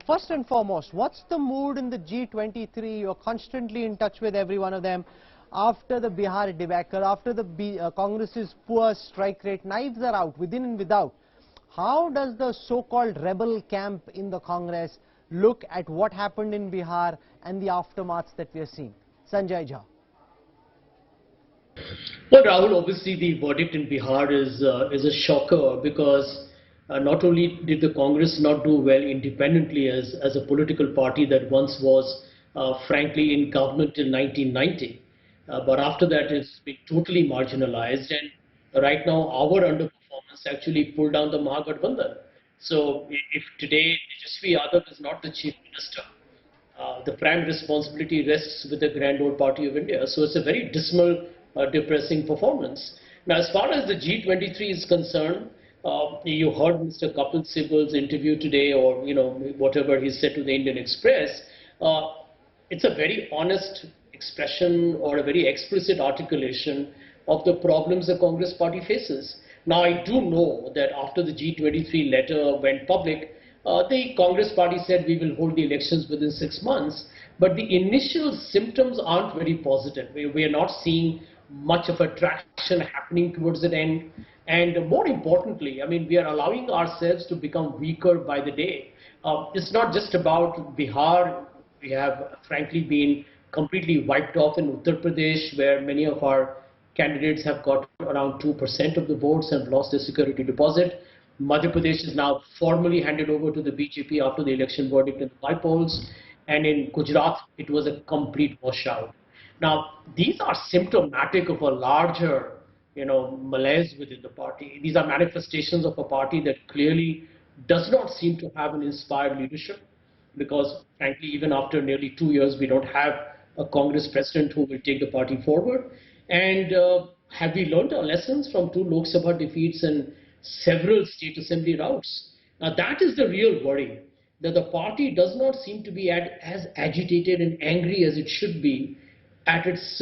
First and foremost, what's the mood in the G23? You're constantly in touch with every one of them. After the Bihar debacle, after the Congress's poor strike rate, knives are out, within and without. How does the so-called rebel camp in the Congress look at what happened in Bihar and the aftermaths that we are seeing? Sanjay Jha. Well, Rahul, obviously the verdict in Bihar is a shocker because not only did the Congress not do well independently as a political party that once was frankly in government till 1990, but after that it's been totally marginalized, and right now our underperformance actually pulled down the Mahagathbandhan. So if today Tejasvi Yadav is not the chief minister, the prime responsibility rests with the grand old party of India. So it's a very dismal, depressing performance. Now, as far as the G23 is concerned, you heard Mr. Kapil Sibal's interview today, or whatever he said to the Indian Express. It's a very honest expression or a very explicit articulation of the problems the Congress party faces. Now, I do know that after the G23 letter went public, the Congress party said we will hold the elections within 6 months, but the initial symptoms aren't very positive. We are not seeing much of a traction happening towards the end, and more importantly, I mean, we are allowing ourselves to become weaker by the day. It's not just about Bihar. We have frankly been completely wiped off in Uttar Pradesh, where many of our candidates have got around 2% of the votes and lost their security deposit. Madhya Pradesh is now formally handed over to the BJP after the election verdict in the by-polls, and in Gujarat it was a complete washout. Now, these are symptomatic of a larger, malaise within the party. These are manifestations of a party that clearly does not seem to have an inspired leadership, because frankly, even after nearly 2 years, we don't have a Congress president who will take the party forward. And have we learned our lessons from 2 Lok Sabha defeats and several state assembly routes? Now, that is the real worry, that the party does not seem to be as agitated and angry as it should be at its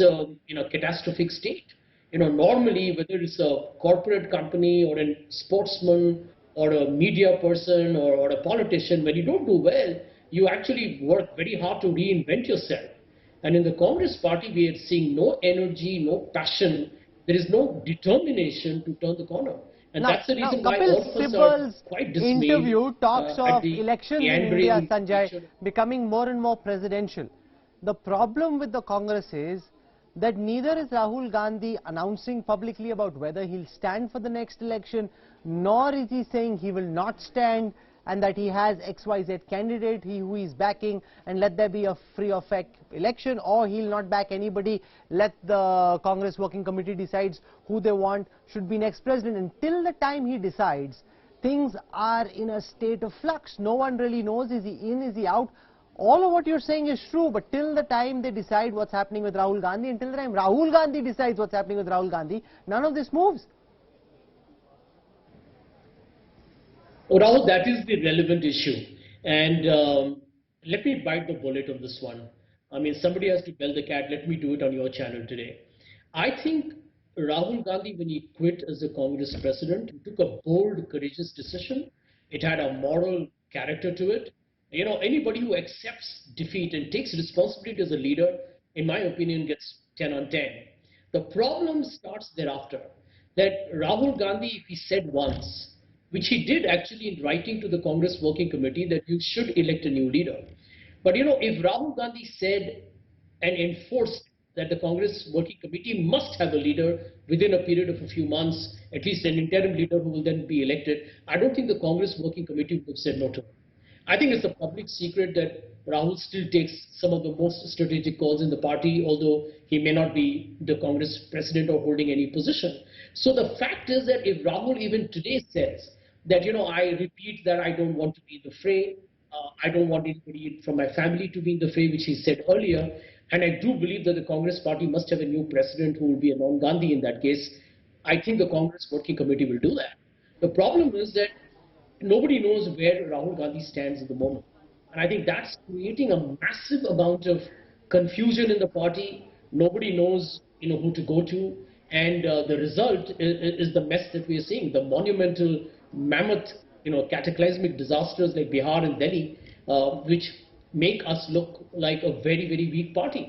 catastrophic state. Normally, whether it's a corporate company or a sportsman or a media person or a politician, when you don't do well, you actually work very hard to reinvent yourself. And in the Congress party, we are seeing no energy, no passion. There is no determination to turn the corner. And that's the reason why all of us are quite dismayed. Interview talks of elections in India, Sanjay, becoming more and more presidential. The problem with the Congress is that neither is Rahul Gandhi announcing publicly about whether he'll stand for the next election, nor is he saying he will not stand and that he has XYZ candidate who he's backing, and let there be a free or fair election, or he'll not back anybody, let the Congress Working Committee decides who they want should be next president. Until the time he decides, things are in a state of flux. No one really knows, is he in, is he out? All of what you're saying is true, but till the time they decide what's happening with Rahul Gandhi, until the time Rahul Gandhi decides what's happening with Rahul Gandhi, none of this moves. Oh, Rahul, that is the relevant issue. And let me bite the bullet on this one. I mean, somebody has to bell the cat. Let me do it on your channel today. I think Rahul Gandhi, when he quit as the Congress president, he took a bold, courageous decision. It had a moral character to it. Anybody who accepts defeat and takes responsibility as a leader, in my opinion, gets 10 on 10. The problem starts thereafter. That Rahul Gandhi, if he said once, which he did actually in writing to the Congress Working Committee, that you should elect a new leader. But if Rahul Gandhi said and enforced that the Congress Working Committee must have a leader within a period of a few months, at least an interim leader who will then be elected, I don't think the Congress Working Committee would have said no to him. I think it's a public secret that Rahul still takes some of the most strategic calls in the party, although he may not be the Congress president or holding any position. So the fact is that if Rahul even today says that, I repeat that I don't want to be in the fray, I don't want anybody from my family to be in the fray, which he said earlier, and I do believe that the Congress party must have a new president who will be a non-Gandhi in that case, I think the Congress Working Committee will do that. The problem is that nobody knows where Rahul Gandhi stands at the moment. And I think that's creating a massive amount of confusion in the party. Nobody knows, who to go to. And the result is the mess that we are seeing. The monumental, mammoth, cataclysmic disasters like Bihar and Delhi which make us look like a very, very weak party.